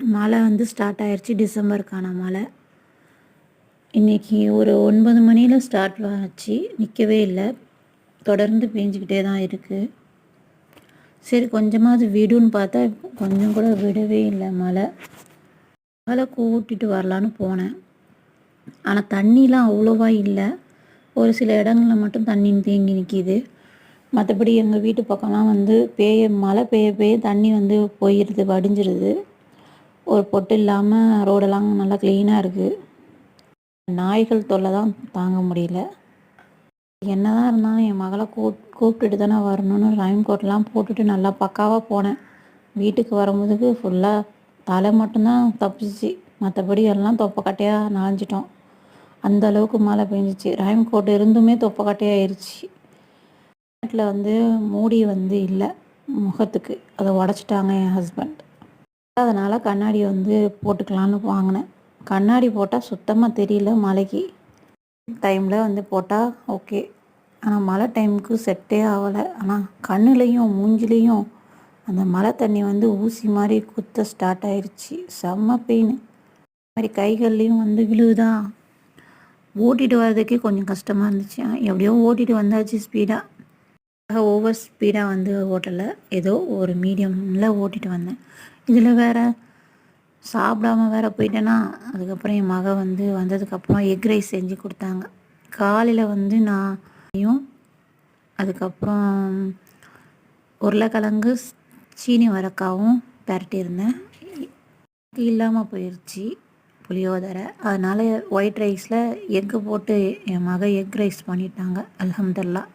மழை வந்து ஸ்டார்ட் ஆயிடுச்சு. டிசம்பருக்கான மழை இன்றைக்கி ஒரு 9 மணியில் ஸ்டார்ட் ஆச்சு. நிற்கவே இல்லை, தொடர்ந்து பேஞ்சிக்கிட்டே தான் இருக்குது. சரி கொஞ்சமாவது விடுன்னு பார்த்தா கொஞ்சம் கூட விடவே இல்லை. மழை கூட்டிட்டு வரலான்னு போனேன். ஆனால் தண்ணிலாம் அவ்வளோவா இல்லை. ஒரு சில இடங்களில் மட்டும் தண்ணி தேங்கி நிற்கிது. மற்றபடி எங்கள் வீட்டு பக்கம்லாம் வந்து மழை பெய்ய தண்ணி வந்து போயிடுது, வடிஞ்சிருது. ஒரு பொட்டு இல்லாமல் ரோடெல்லாம் நல்லா க்ளீனாக இருக்குது. நாய்கள் தொல்லை தான் தாங்க முடியல. என்ன தான் இருந்தாலும் என் மகளை கூப்பிட்டுட்டு தானே வரணும்னு ரெயின் கோட்லாம் போட்டுட்டு நல்லா பக்காவாக போனேன். வீட்டுக்கு வரும்போதுக்கு ஃபுல்லாக தலை மட்டும்தான் தப்பிச்சிச்சு, மற்றபடி எல்லாம் தொப்பக்கட்டையாக நனைஞ்சிட்டோம். அந்த அளவுக்கு மழை பெஞ்சிச்சு. ரெயின் கோட் இருந்துமே தொப்பக்கட்டையாயிருச்சு. வீட்டில் வந்து மூடி வந்து இல்லை முகத்துக்கு, அதை உடச்சிட்டாங்க என் ஹஸ்பண்ட். அதனால் கண்ணாடி வந்து போட்டுக்கலான்னு வாங்கினேன். கண்ணாடி போட்டால் சுத்தமாக தெரியல. மழைக்கு டைமில் வந்து போட்டால் ஓகே, ஆனால் மழை டைமுக்கு செட்டே ஆகலை. ஆனால் கண்ணுலேயும் மூஞ்சிலையும் அந்த மழை தண்ணி வந்து ஊசி மாதிரி குத்த ஸ்டார்ட் ஆயிடுச்சு. செம்ம பெயின். மாதிரி கைகள்லேயும் வந்து விழுவுதான். ஓட்டிகிட்டு வர்றதுக்கே கொஞ்சம் கஷ்டமாக இருந்துச்சு. எப்படியோ ஓட்டிகிட்டு வந்தாச்சு ஸ்பீடாக. ஓவர் ஸ்பீடாக வந்து ஓட்டலை, ஏதோ ஒரு மீடியமில் ஓட்டிகிட்டு வந்தேன். இதில் வேறு சாப்பிடாம வேறு போயிட்டேன்னா, அதுக்கப்புறம் என் மக வந்து வந்ததுக்கப்புறம் எக் ரைஸ் செஞ்சு கொடுத்தாங்க. காலையில் வந்து நான் அதுக்கப்புறம் உருளைக்கிழங்கு சீனி வரக்காவும் பரட்டியிருந்தேன். இல்லாமல் போயிடுச்சு புளியோதரை. அதனால் ஒயிட் ரைஸில் எக்கு போட்டு என் மக எக் ரைஸ் பண்ணிட்டாங்க. அல்ஹம்துலில்லாஹ்.